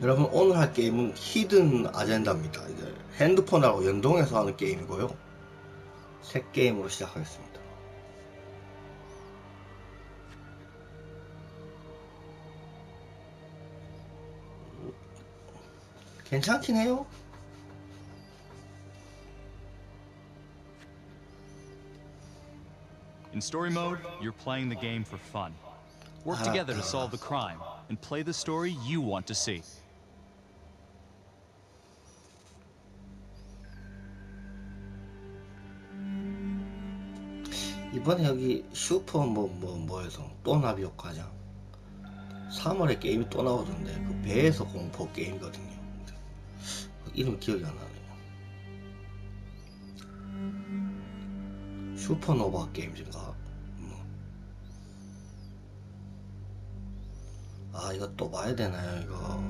여러분, 오늘 할 게임은 히든 아젠다입니다. 이제 핸드폰하고 연동해서 하는 게임이고요. 새 게임으로 시작하겠습니다. 괜찮긴 해요. In story mode, you're playing the game for fun. Work together to solve the crime and play the story you want to see. 이번에 여기 슈퍼 뭐에서 또 나비 효과장 3월에 게임이 또 나오던데 그 배에서 공포 게임이거든요. 이름 기억이 안 나네요. 슈퍼노바 게임인가? 아, 이거 또 봐야 되나요, 이거?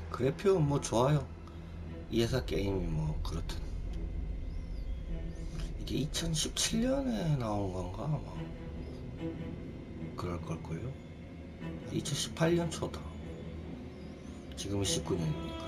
그래픽은 뭐 좋아요. 이 회사 게임이 뭐 그렇든. 이게 2017년에 나온 건가 아마 그럴 걸걸요. 2018년 초다. 지금은 19년이니까.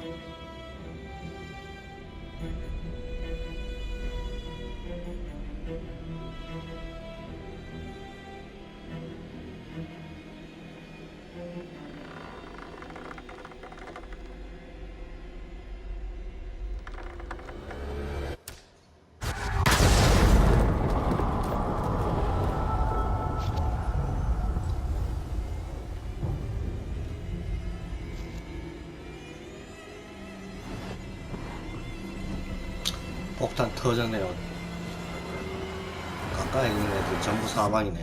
폭탄 터졌네요. 가까이 있는 애들 전부 사망이네.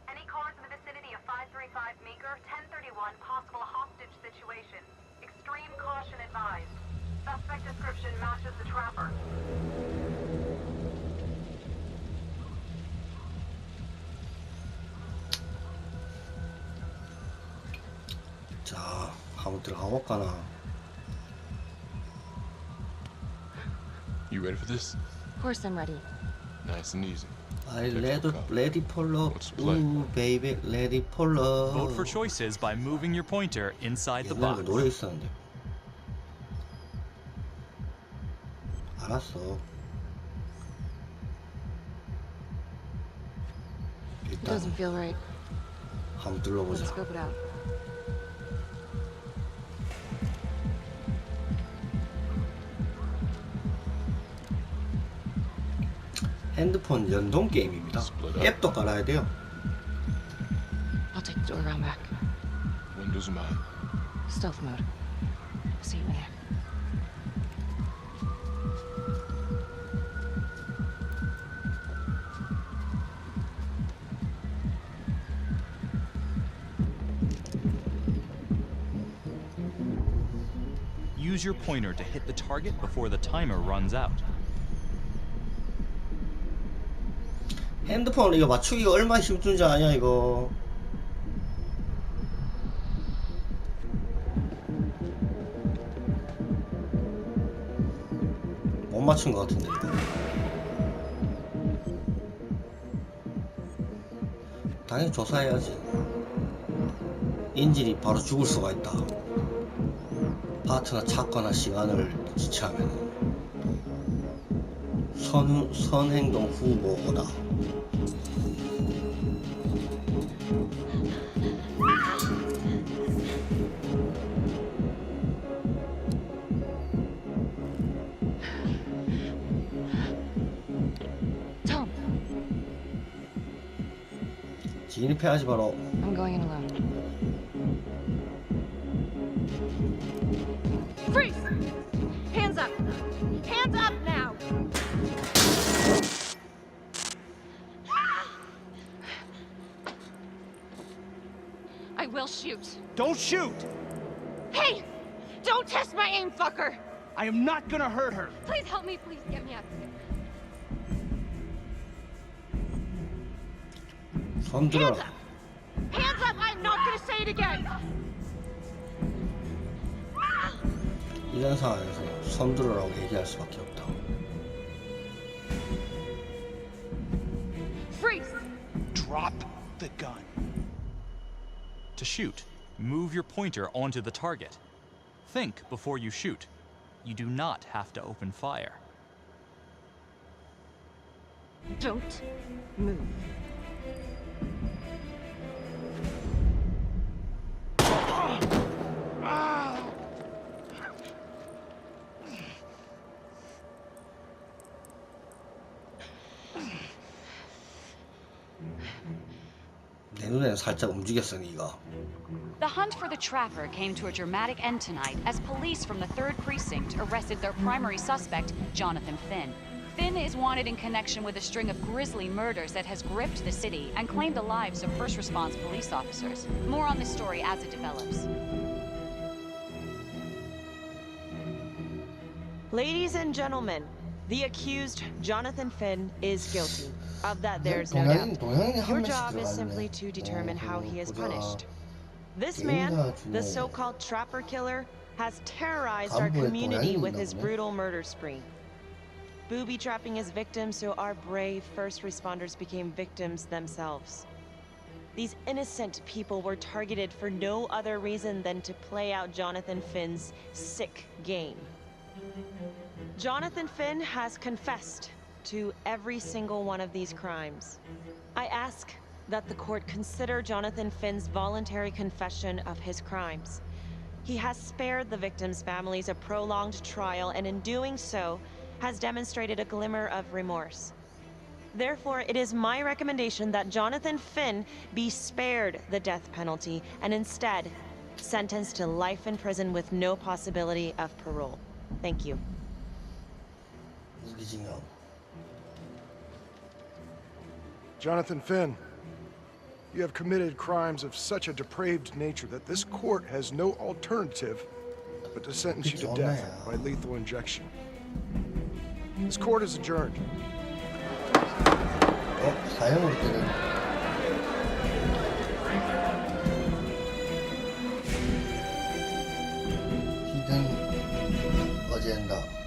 Any cars in the vicinity of 535 Meeker, 1031, possible hostage situation. Extreme caution advised. Suspect description matches the trapper. 자, 한번 들어가 볼까나. You ready for this? Of course I'm ready. Nice and easy. I ready for love. Ooh, baby, ready for love. Vote for choices by moving your pointer inside the 옛날에 box. 노래 있었는데. 알았어. It 일단 doesn't feel right. 한번 Let's 눌러보자. scope it out. 핸드폰 연동 게임입니다. 앱도 깔아야 돼요. I'll take the door around back. Windows are mine. Stealth mode. See you in there. Use your pointer to hit the target before the timer runs out. 핸드폰 이거 맞추기가 얼마나 힘든지 아냐 이거. 못 맞춘 것 같은데 이거. 당연히 조사해야지. 인질이 바로 죽을 수가 있다. 파트가 찾거나 시간을 지체하면 선행동 후보다. Tom, 진입해야지 바로. I'm going in alone. Freeze! Hands up! Hands up now! I will shoot. Don't shoot! Hey! Don't test my aim, fucker! I am not gonna hurt her. Please help me, please get me out of here. 손 들어라. Hands up! I'm not gonna say it again! 이런 상황에서 손 들어라고 얘기할 수밖에 없다. Freeze! Drop the gun. To shoot, move your pointer onto the target. Think before you shoot. You do not have to open fire. Don't move. 내 눈에는 살짝 움직였어, 네가. The hunt for the trapper came to a dramatic end tonight as police from the 3rd Precinct arrested their primary suspect, Jonathan Finn. Finn is wanted in connection with a string of grisly murders that has gripped the city and claimed the lives of first response police officers. More on this story as it develops. Ladies and gentlemen, the accused, Jonathan Finn, is guilty. Of that, there's no 동양인 doubt. Your 한 job 명씩 is simply 들어갔네. to determine how he is 보자. punished. This 개인사 man, 중에 the so-called trapper killer, has terrorized our 간부에 community 동양인이 with his 있나 보네. brutal murder spree. Booby-trapping his victims so our brave first responders became victims themselves. These innocent people were targeted for no other reason than to play out Jonathan Finn's sick game. Jonathan Finn has confessed to every single one of these crimes. I ask that the court consider Jonathan Finn's voluntary confession of his crimes. He has spared the victims' families a prolonged trial, and in doing so, has demonstrated a glimmer of remorse. Therefore, it is my recommendation that Jonathan Finn be spared the death penalty and instead sentenced to life in prison with no possibility of parole. Thank you. 무기징역. Jonathan Finn, you have committed crimes of such a depraved nature that this court has no alternative but to sentence you to death by lethal injection. This court is adjourned. 사형을 때는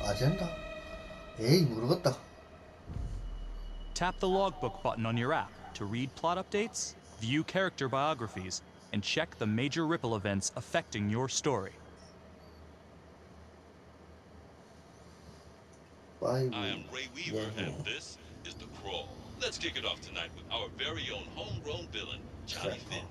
아젠다? 에이, 모르겠다. Tap the logbook button on your app to read plot updates, view character biographies, and check the major ripple events affecting your story. I am Ray Weaver, and this is The Crawl. Let's kick it off tonight with our very own homegrown villain, Johnny Finn,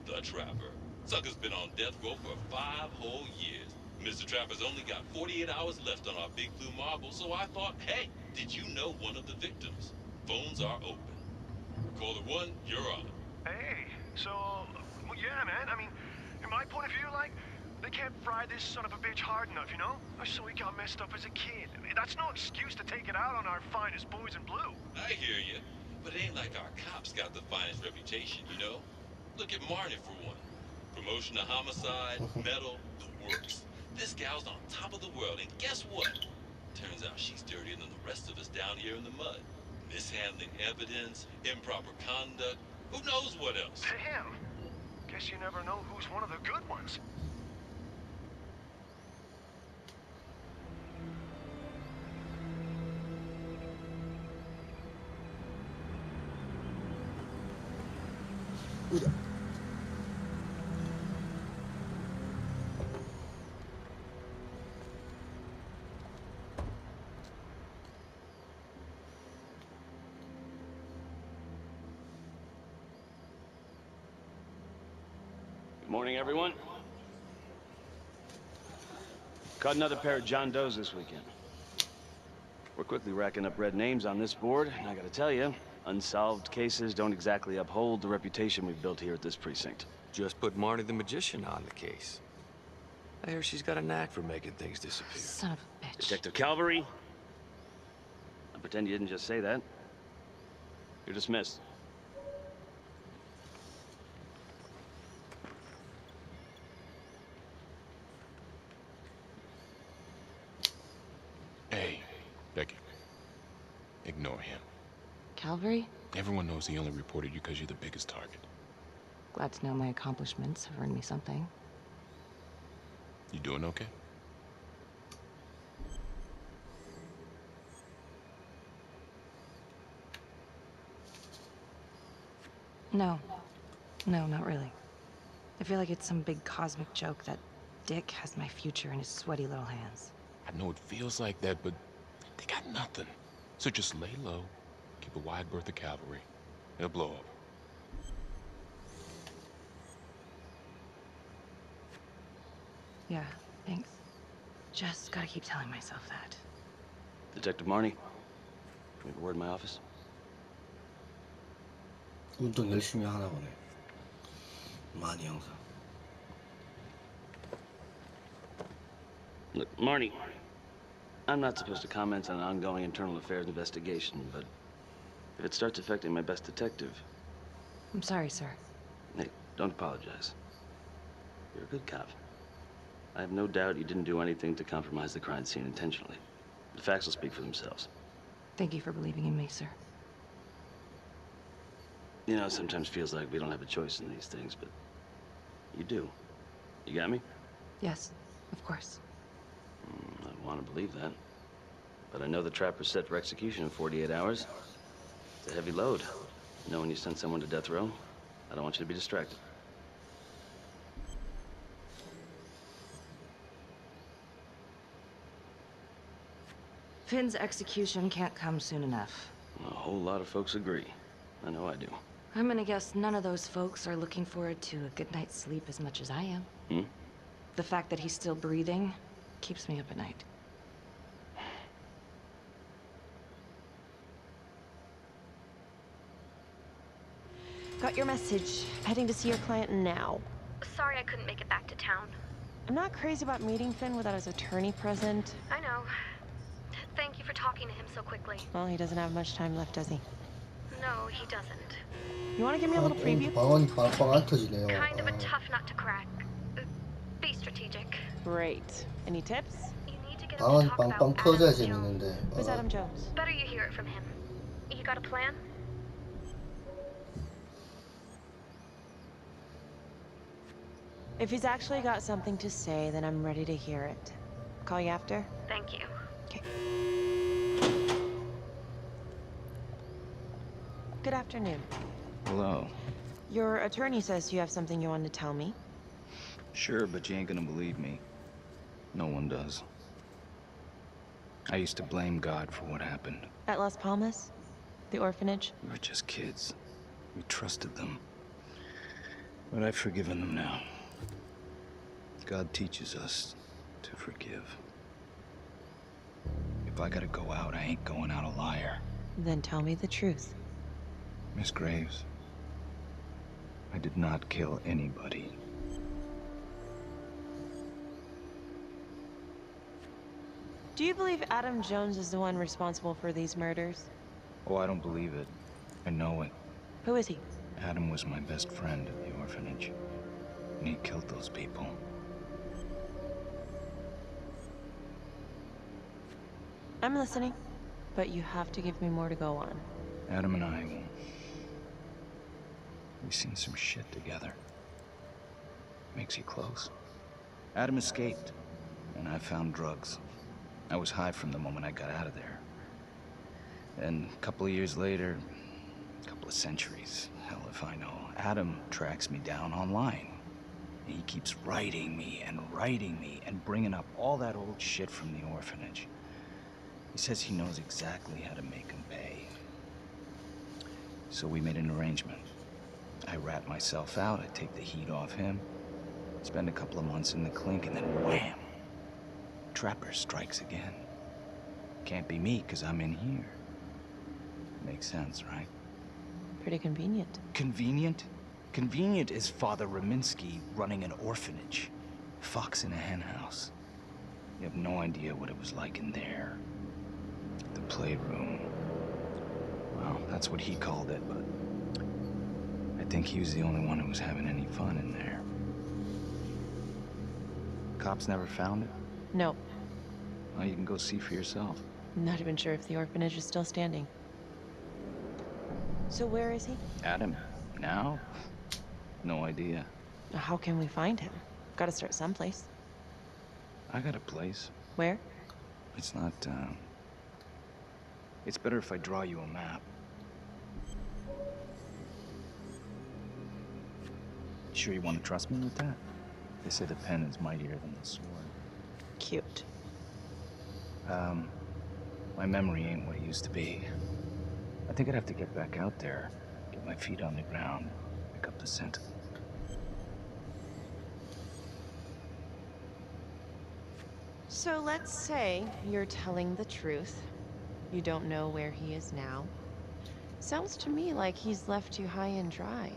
the Trapper. Sucker's been on death row for 5 whole years. Mr. Trapper's only got 48 hours left on our big blue marble, so I thought, hey, did you know one of the victims? Phones are open. Caller 1, you're on. Hey, so, well, yeah, man, I mean, in my point of view, like, they can't fry this son of a bitch hard enough, you know? So he got messed up as a kid. I mean, that's no excuse to take it out on our finest boys in blue. I hear you, but it ain't like our cops got the finest reputation, you know? Look at Marnie, for one. Promotion to homicide, medal, the works. This gal's on top of the world, and guess what? Turns out she's dirtier than the rest of us down here in the mud. Mishandling evidence, improper conduct, who knows what else? Damn. Guess you never know who's one of the good ones. Morning, everyone. Caught another pair of John Does this weekend. We're quickly racking up red names on this board, and I gotta tell you, unsolved cases don't exactly uphold the reputation we've built here at this precinct. Just put Marnie the Magician on the case. I hear she's got a knack for making things disappear. Son of a bitch. Detective Calvary. I pretend you didn't just say that. You're dismissed. Ignore him. Calvary? Everyone knows he only reported you because you're the biggest target. Glad to know my accomplishments have earned me something. You doing okay? No. No, not really. I feel like it's some big cosmic joke that Dick has my future in his sweaty little hands. I know it feels like that, but they got nothing. So just lay low, keep a wide berth of cavalry. It'll blow up. Yeah, thanks. Just gotta keep telling myself that. Detective Marnie, we have a word in my office. 운동 열심히 하나 보네. 많이 형사. Look, Marnie, I'm not supposed to comment on an ongoing internal affairs investigation, but if it starts affecting my best detective... I'm sorry, sir. Hey, don't apologize. You're a good cop. I have no doubt you didn't do anything to compromise the crime scene intentionally. The facts will speak for themselves. Thank you for believing in me, sir. You know, it sometimes feels like we don't have a choice in these things, but you do. You got me? Yes, of course. I want to believe that. But I know the trapper's set for execution in 48 hours. It's a heavy load. You know, when you send someone to death row, I don't want you to be distracted. Finn's execution can't come soon enough. A whole lot of folks agree. I know I do. I'm gonna guess none of those folks are looking forward to a good night's sleep as much as I am. Hmm? The fact that he's still breathing keeps me up at night. Got your message. Heading to see your client now. Sorry I couldn't make it back to town. I'm not crazy about meeting Finn without his attorney present. I know. Thank you for talking to him so quickly. Well, he doesn't have much time left, does he? No, he doesn't. You want to give me a little preview? 방언이 빵빵 안 터지네요. Kind of a tough nut to crack. Be strategic. Great. Any tips? You need to get him to 방언이 talk 빵빵 about 터져야 Adam Jones. 재밌는데. Who's Adam Jones? Better you hear it from him. You got a plan? If he's actually got something to say, then I'm ready to hear it. Call you after? Thank you. Okay. Good afternoon. Hello. Your attorney says you have something you want to tell me. Sure, but you ain't gonna believe me. No one does. I used to blame God for what happened. At Las Palmas? The orphanage? We were just kids. We trusted them. But I've forgiven them now. God teaches us to forgive. If I gotta go out, I ain't going out a liar. Then tell me the truth. Miss Graves, I did not kill anybody. Do you believe Adam Jones is the one responsible for these murders? Oh, I don't believe it. I know it. Who is he? Adam was my best friend at the orphanage. And he killed those people. I'm listening, but you have to give me more to go on. Adam and I, we've seen some shit together. Makes you close. Adam escaped, and I found drugs. I was high from the moment I got out of there. And a couple of years later, a couple of centuries, hell if I know, Adam tracks me down online. And he keeps writing me and bringing up all that old shit from the orphanage. He says he knows exactly how to make him pay. So we made an arrangement. I rat myself out, I take the heat off him, spend a couple of months in the clink, and then wham! Trapper strikes again. Can't be me, 'cause I'm in here. Makes sense, right? Pretty convenient. Convenient? Convenient is Father Raminsky running an orphanage. Fox in a hen house. You have no idea what it was like in there. The playroom. Well, that's what he called it, but I think he was the only one who was having any fun in there. Cops never found it? No. Well, you can go see for yourself. I'm not even sure if the orphanage is still standing. So where is he? Adam, now? No idea. How can we find him? Gotta start someplace. I got a place. Where? It's not, It's better if I draw you a map. Sure you want to trust me with that? They say the pen is mightier than the sword. Cute. My memory ain't what it used to be. I think I'd have to get back out there, get my feet on the ground, pick up the scent. So let's say you're telling the truth. You don't know where he is now. Sounds to me like he's left you high and dry.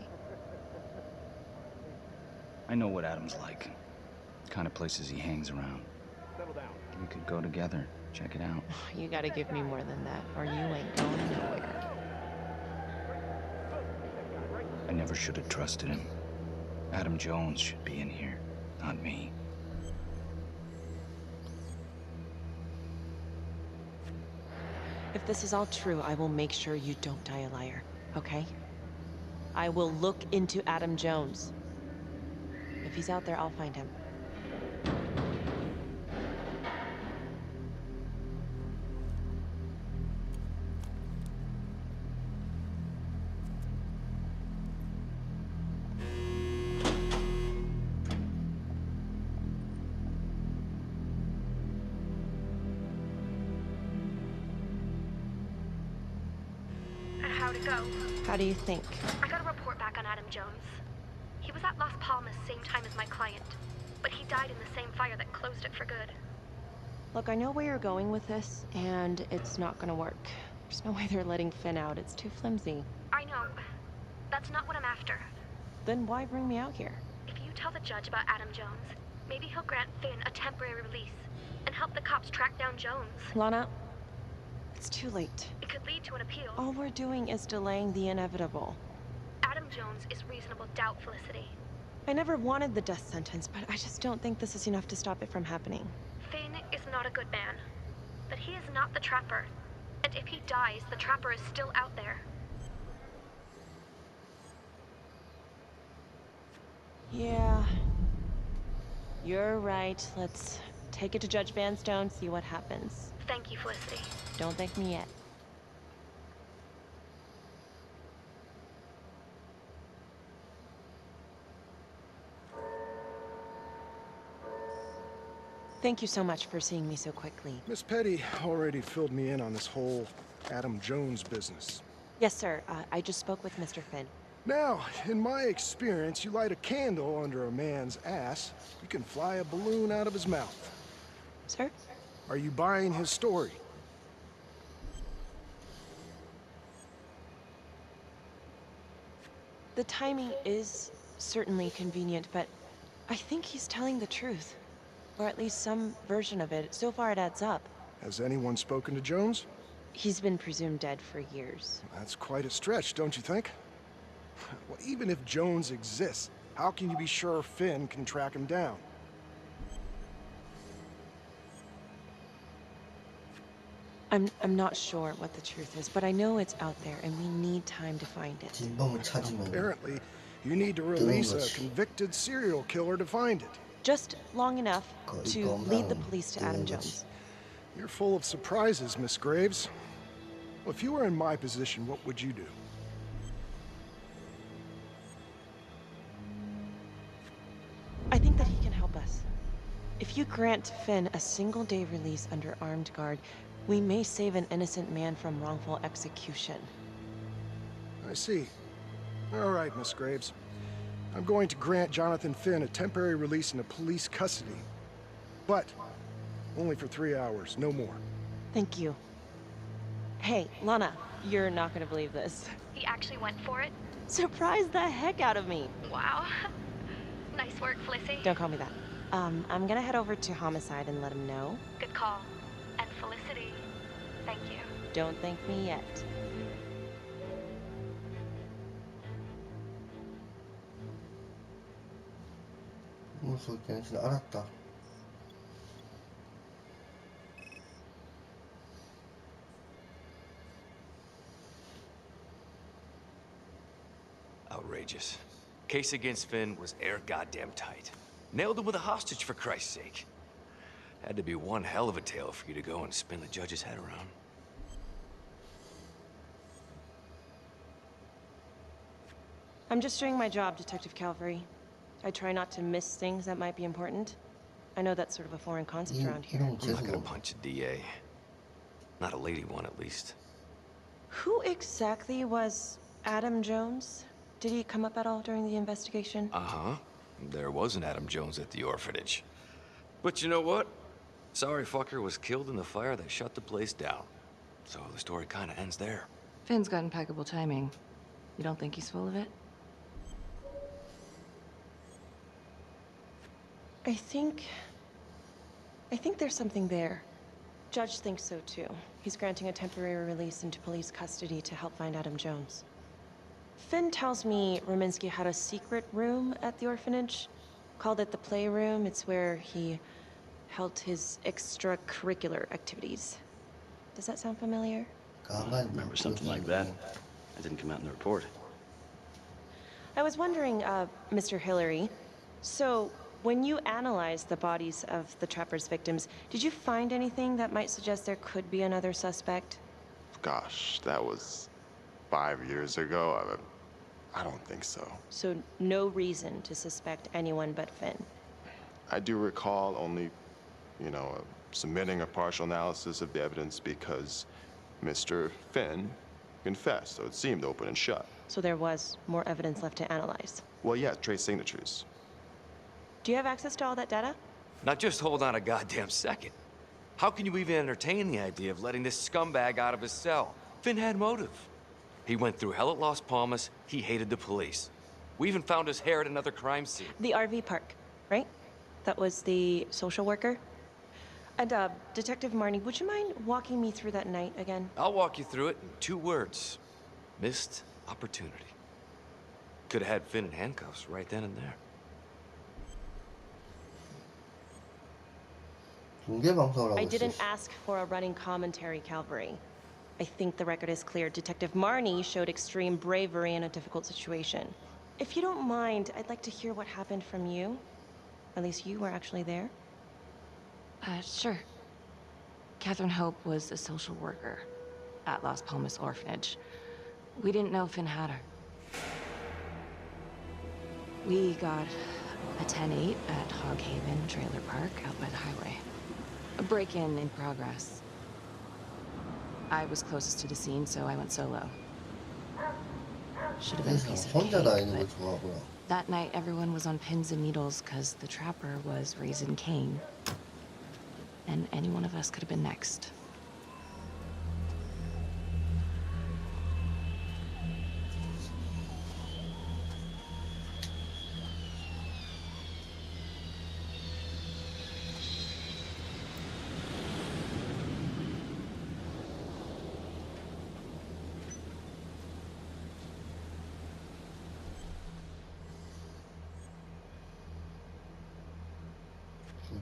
I know what Adam's like. The kind of places he hangs around. We could go together, check it out. You gotta give me more than that, or you ain't going nowhere. I never should have trusted him. Adam Jones should be in here, not me. If this is all true, I will make sure you don't die a liar, okay? I will look into Adam Jones. If he's out there, I'll find him. How'd it go? How do you think? I got a report back on Adam Jones. He was at Las Palmas same time as my client, but he died in the same fire that closed it for good. Look, I know where you're going with this, and it's not gonna work. There's no way they're letting Finn out. It's too flimsy. I know. That's not what I'm after. Then why bring me out here? If you tell the judge about Adam Jones, maybe he'll grant Finn a temporary release and help the cops track down Jones. Lana, it's too late. It could lead to an appeal. All we're doing is delaying the inevitable. Adam Jones is reasonable doubt, Felicity. I never wanted the death sentence, but I just don't think this is enough to stop it from happening. Finn is not a good man, but he is not the Trapper. And if he dies, the Trapper is still out there. Yeah. You're right. Let's take it to Judge Vanstone, see what happens. Thank you, Felicity. Don't thank me yet. Thank you so much for seeing me so quickly. Miss Petty already filled me in on this whole Adam Jones business. Yes, sir. I just spoke with Mr. Finn. Now, in my experience, you light a candle under a man's ass, you can fly a balloon out of his mouth. Sir? Are you buying his story? The timing is certainly convenient, but I think he's telling the truth. Or at least some version of it. So far it adds up. Has anyone spoken to Jones? He's been presumed dead for years. That's quite a stretch, don't you think? Well, even if Jones exists, how can you be sure Finn can track him down? I'm not sure what the truth is, but I know it's out there, and we need time to find it. Apparently, you need to release a convicted serial killer to find it. Just long enough to lead the police to Adam Jones. You're full of surprises, Miss Graves. Well, if you were in my position, what would you do? I think that he can help us. If you grant Finn a single-day release under armed guard, we may save an innocent man from wrongful execution. I see. All right, Miss Graves. I'm going to grant Jonathan Finn a temporary release into police custody. But only for 3 hours, no more. Thank you. Hey, Lana, you're not gonna believe this. He actually went for it? Surprised the heck out of me. Wow. Nice work, Felicity. Don't call me that. I'm gonna head over to Homicide and let him know. Good call. And Felicity, thank you. Don't thank me yet. 무섭게 진짜 알았다. outrageous. Case against Finn was air goddamn tight. Nailed him with a hostage, for Christ's sake. Had to be one hell of a tale for you to go and spin the judge's head around. I'm just doing my job, Detective Calvary. I try not to miss things that might be important. I know that's sort of a foreign concept around here. I'm not gonna punch a DA. Not a lady one, at least. Who exactly was Adam Jones? Did he come up at all during the investigation? Uh-huh. There was an Adam Jones at the orphanage. But you know what? Sorry fucker was killed in the fire that shut the place down. So the story kind of ends there. Finn's got impeccable timing. You don't think he's full of it? I think there's something there. Judge thinks so too. He's granting a temporary release into police custody to help find Adam Jones. Finn tells me Rominsky had a secret room at the orphanage. Called it the playroom. It's where he held his extracurricular activities. Does that sound familiar? I remember something like that. That didn't come out in the report. I was wondering, Mr. Hillary, so when you analyzed the bodies of the Trapper's victims, did you find anything that might suggest there could be another suspect? Gosh, that was 5 years ago. I don't think so. So no reason to suspect anyone but Finn? I do recall only, submitting a partial analysis of the evidence because Mr. Finn confessed, so it seemed open and shut. So there was more evidence left to analyze? Well, yeah, trace signatures. Do you have access to all that data? Now just hold on a goddamn second. How can you even entertain the idea of letting this scumbag out of his cell? Finn had motive. He went through hell at Las Palmas. He hated the police. We even found his hair at another crime scene. The RV park, right? That was the social worker? And, Detective Marnie, would you mind walking me through that night again? I'll walk you through it in 2 words. Missed opportunity. Could have had Finn in handcuffs right then and there. I didn't ask for a running commentary, Calvary. I think the record is clear. Detective Marnie showed extreme bravery in a difficult situation. If you don't mind, I'd like to hear what happened from you. At least you were actually there. Sure. Catherine Hope was a social worker at Las Palmas Orphanage. We didn't know Finn had her. We got a 10-8 at Hog Haven Trailer Park out by the highway. A break-in in progress. I was closest to the scene, so I went solo. Should have been a piece of cake, but that night everyone was on pins and needles because the Trapper was raising Cain. And any one of us could have been next.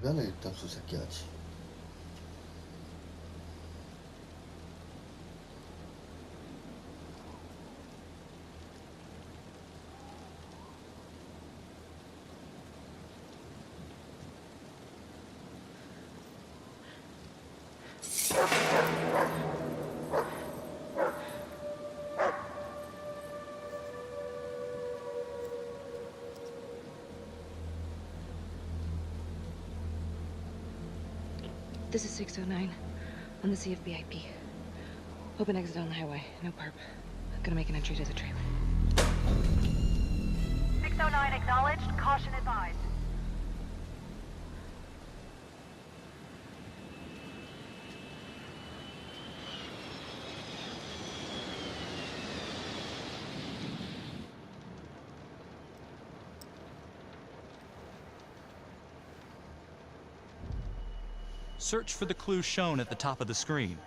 주변을 일단 수색해야지. This is 609 on the CFBIP. Open exit on the highway, no perp. Gonna make an entry to the trailer. 609 acknowledged, caution advised. Search for the clues shown at the top of the screen.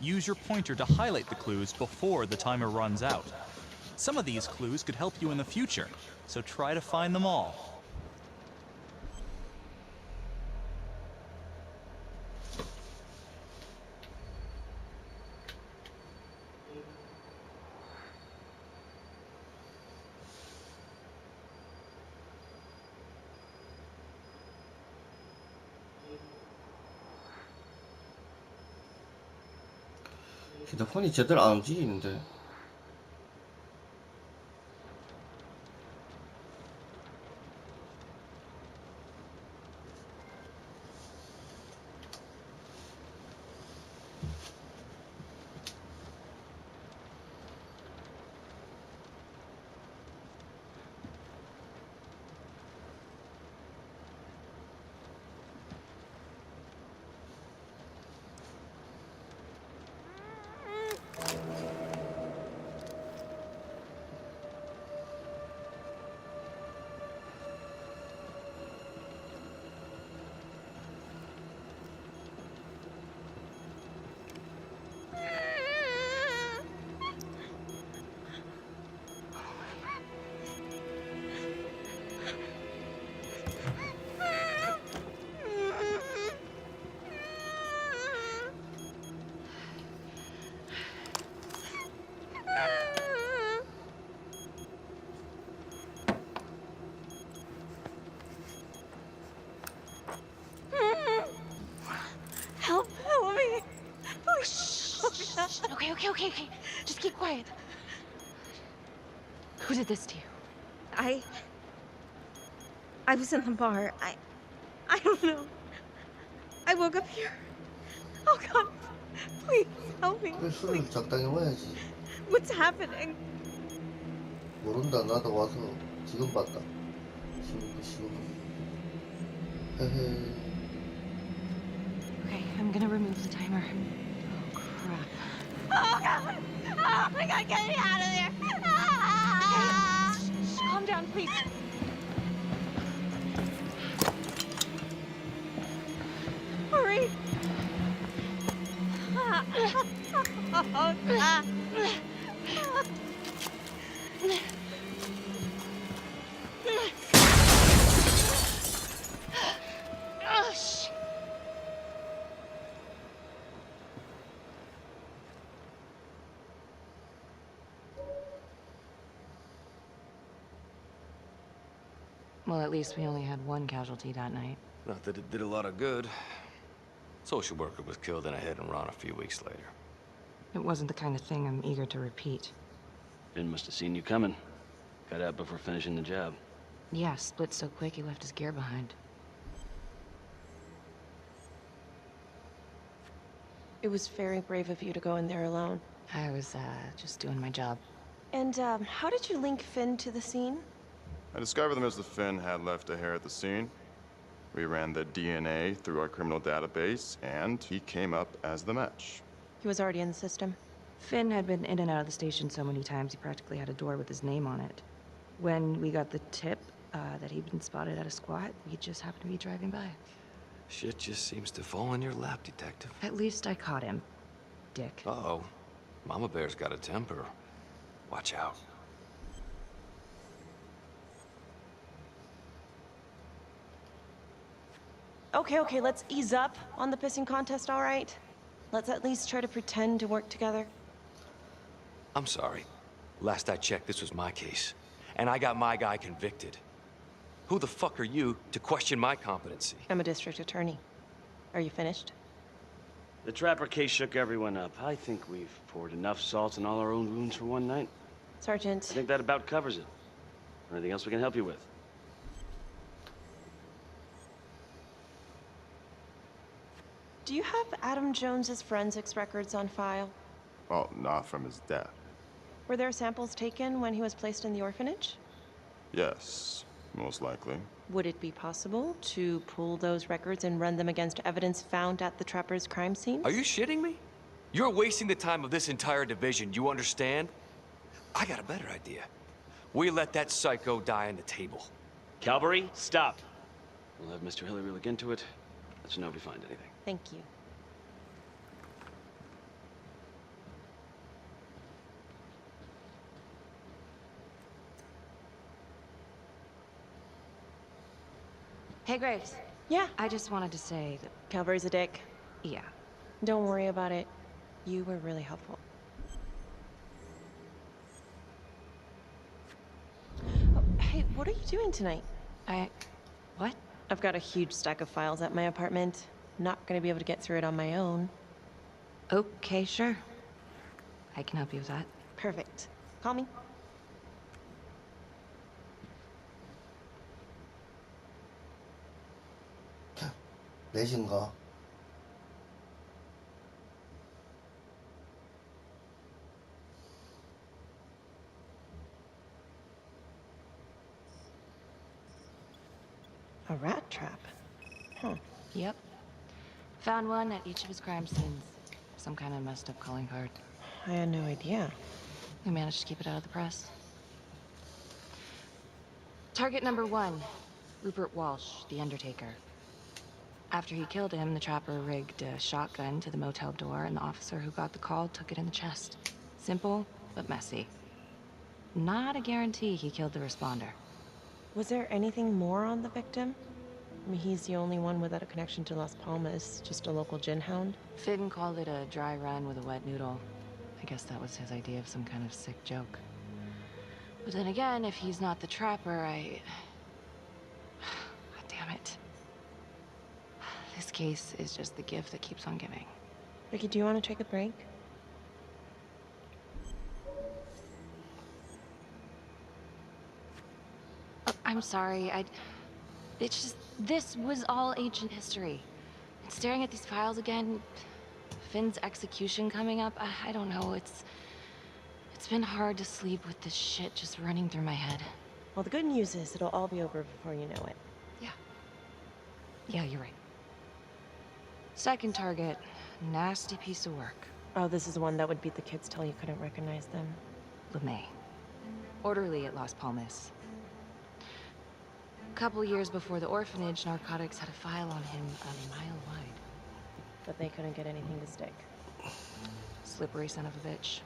Use your pointer to highlight the clues before the timer runs out. Some of these clues could help you in the future, so try to find them all. 휴대폰이 제대로 안 움직이는데. Help me. Okay. Just keep quiet. Who did this to you? I was in the bar. I don't know. I woke up here. Oh God, please help me. 그래, 술을 적당히 먹어야지. What's happening? 모른다. 나도 와서 지금 봤다. 지금. 헤헤. Okay, I'm gonna remove the timer. Oh, crap. Oh God! Oh my God, get me out of there! Okay, calm down, please. Hurry! Oh God! Oh, shit. Well, at least we only had one casualty that night. Not that it did a lot of good. Social worker was killed in a hit-and-run a few weeks later. It wasn't the kind of thing I'm eager to repeat. Finn must have seen you coming. Got out before finishing the job. Yeah, split so quick he left his gear behind. It was very brave of you to go in there alone. I was, just doing my job. And, how did you link Finn to the scene? I discovered that Mr. Finn had left a hair at the scene. We ran the DNA through our criminal database, and he came up as the match. He was already in the system. Finn had been in and out of the station so many times he practically had a door with his name on it. When we got the tip that he'd been spotted at a squat, we just happened to be driving by. Shit just seems to fall in your lap, Detective. At least I caught him, Dick. Uh-oh. Mama Bear's got a temper. Watch out. Okay, let's ease up on the pissing contest, all right? Let's at least try to pretend to work together. I'm sorry. Last I checked, this was my case. And I got my guy convicted. Who the fuck are you to question my competency? I'm a district attorney. Are you finished? The Trapper case shook everyone up. I think we've poured enough salt in all our own wounds for one night. Sergeant. I think that about covers it. Anything else we can help you with? Do you have Adam Jones's forensics records on file? Well, not from his death. Were there samples taken when he was placed in the orphanage? Yes, most likely. Would it be possible to pull those records and run them against evidence found at the Trapper's crime scene? Are you shitting me? You're wasting the time of this entire division, you understand? I got a better idea. We let that psycho die on the table. Calvary, stop. We'll have Mr. Hillary look into it. Let you know if we find anything. Thank you. Hey, Graves. Yeah? I just wanted to say that... Calvary's a dick. Yeah. Don't worry about it. You were really helpful. Oh, hey, what are you doing tonight? What? I've got a huge stack of files at my apartment. Not gonna be able to get through it on my own. Okay, sure. I can help you with that. Perfect. Call me. 내신가? A rat trap. Huh. Yep. Found one at each of his crime scenes. Some kind of messed up calling card. I had no idea. We managed to keep it out of the press. Target number 1, Rupert Walsh, the Undertaker. After he killed him, the trapper rigged a shotgun to the motel door, and the officer who got the call took it in the chest. Simple, but messy. Not a guarantee he killed the responder. Was there anything more on the victim? I mean, he's the only one without a connection to Las Palmas, just a local gin hound. Finn called it a dry run with a wet noodle. I guess that was his idea of some kind of sick joke. But then again, if he's not the trapper, God damn it. This case is just the gift that keeps on giving. Ricky, do you want to take a break? Oh, I'm sorry, it's just, this was all ancient history. And staring at these files again, Finn's execution coming up, I don't know, it's been hard to sleep with this shit just running through my head. Well, the good news is it'll all be over before you know it. Yeah, you're right. Second target, nasty piece of work. Oh, this is the one that would beat the kids till you couldn't recognize them. LeMay. Orderly at Las Palmas. A couple years before the orphanage, narcotics had a file on him a mile wide. But they couldn't get anything to stick. Slippery son of a bitch.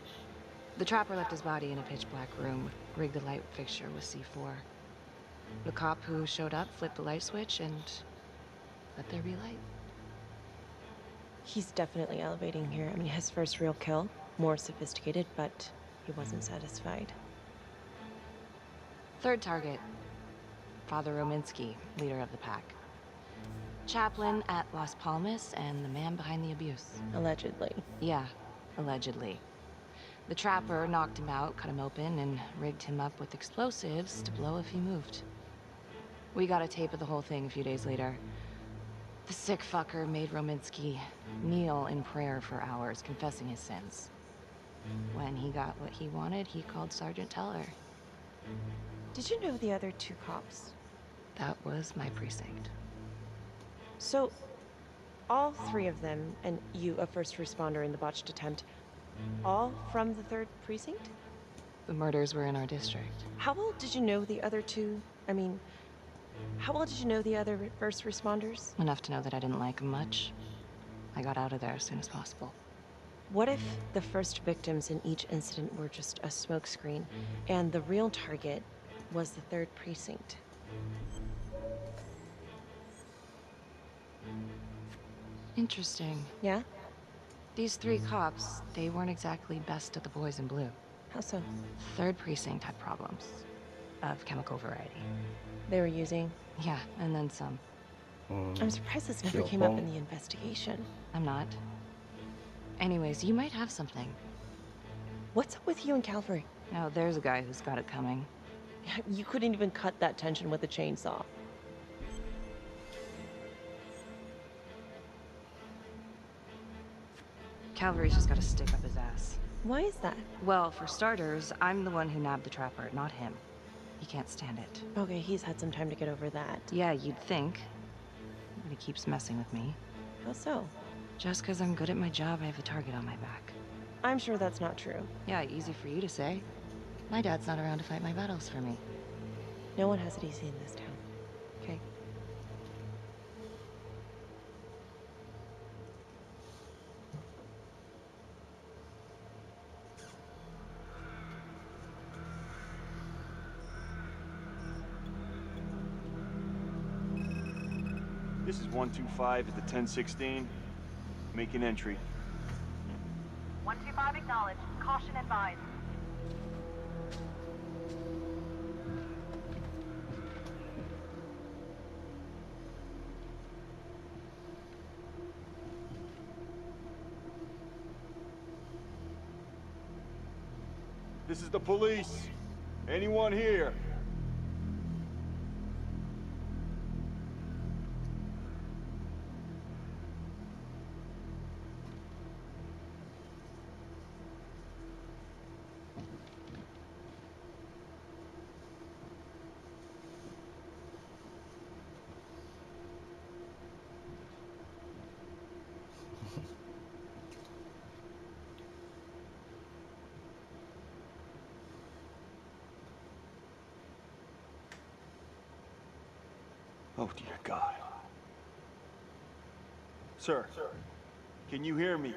The trapper left his body in a pitch-black room, rigged the light fixture with C4. The cop who showed up flipped the light switch and let there be light. He's definitely elevating here. I mean, his first real kill, more sophisticated, but he wasn't satisfied. Third target, Father Rominsky, leader of the pack. Chaplain at Las Palmas and the man behind the abuse. Allegedly. Yeah, allegedly. The trapper knocked him out, cut him open, and rigged him up with explosives to blow if he moved. We got a tape of the whole thing a few days later. The sick fucker made Rominsky kneel in prayer for hours, confessing his sins. When he got what he wanted, he called Sergeant Teller. Did you know the other 2 cops? That was my precinct. So, all 3 of them, and you, a first responder in the botched attempt, all from the 3rd precinct? The murders were in our district. How well did you know the other 2? I mean, how well did you know the other first responders? Enough to know that I didn't like them much. I got out of there as soon as possible. What if the first victims in each incident were just a smokescreen, and the real target was the 3rd precinct? Interesting. Yeah? These 3 cops, they weren't exactly best of the boys in blue. How so? 3rd precinct had problems. Of chemical variety. They were using? Yeah, and then some. I'm surprised this never came up in the investigation. I'm not. Anyways, you might have something. What's up with you and Calvary? No, there's a guy who's got it coming. You couldn't even cut that tension with a chainsaw. Calvary's just gotta stick up his ass. Why is that? Well, for starters, I'm the one who nabbed the trapper, not him. He can't stand it. Okay, he's had some time to get over that. Yeah, you'd think. But he keeps messing with me. How so? Just because I'm good at my job, I have a target on my back. I'm sure that's not true. Yeah, easy for you to say. My dad's not around to fight my battles for me. No one has it easy in this town. Okay. This is 125 at the 1016. Make an entry. 125 acknowledged. Caution advised. This is the police. Anyone here? Oh, dear God. Sir, can you hear me?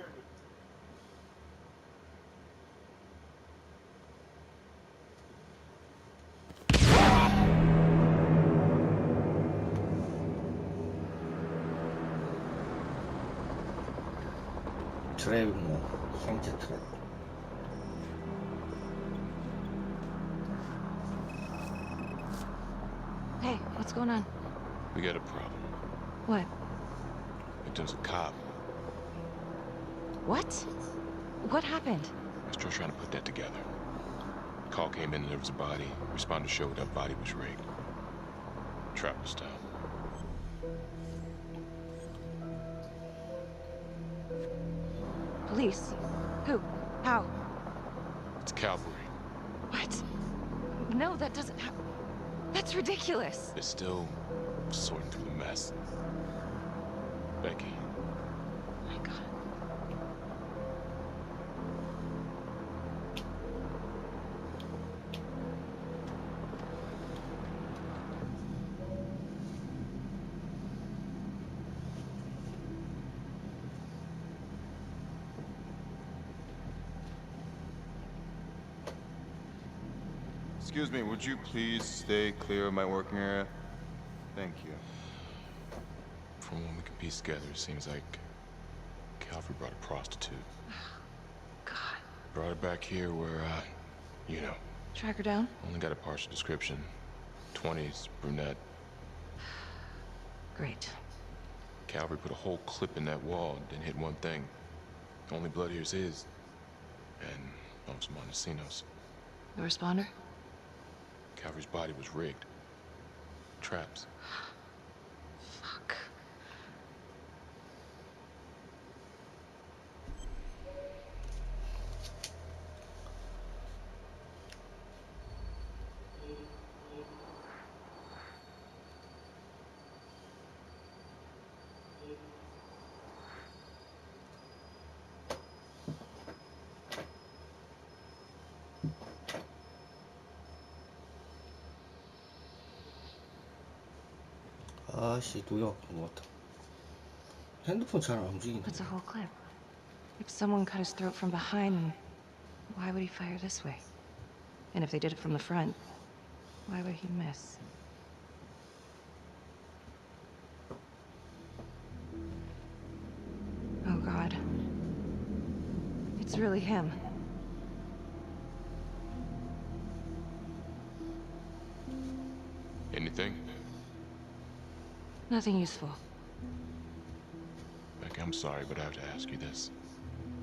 트랩 뭐 생체 트랩. Hey, what's going on? We got a problem. What? Victim's a cop. What? What happened? I was still trying to put that together. Call came in and there was a body. Responder showed up, body was rigged. Trap was down. Police? Who? How? It's cavalry. What? No, that doesn't happen. That's ridiculous. They're still sorting through the mess. Becky. Oh my God. Excuse me, would you please stay clear of my working area? Thank you. From what we can piece together, it seems like Calvary brought a prostitute. God. Brought her back here where, you know. Track her down? Only got a partial description. 20s, brunette. Great. Calvary put a whole clip in that wall, didn't hit one thing. Only blood here's his. And Los Montesinos. The responder? Calvary's body was rigged. Traps. Fuck. 아씨 누가 것 같아. 핸드폰 잘 안 움직이네. That's a whole clip. If someone cut his throat from behind, why would he fire this way? And if they did it from the front, why would he miss? Oh God. It's really him. Anything? Nothing useful. Becky, I'm sorry, but I have to ask you this.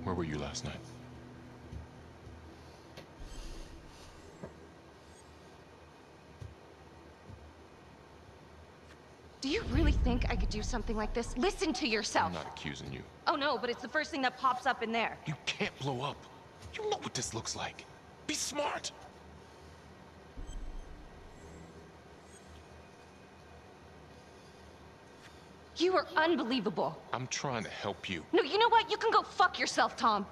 Where were you last night? Do you really think I could do something like this? Listen to yourself. I'm not accusing you. Oh no, but it's the first thing that pops up in there. You can't blow up. You know what this looks like. Be smart. You are unbelievable. I'm trying to help you. No, you know what? You can go fuck yourself, Tom.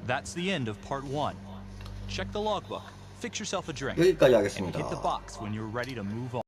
That's the end of part 1. Check the logbook, fix yourself a drink, 여기까지 and 하겠습니다. hit the box when you're ready to move on.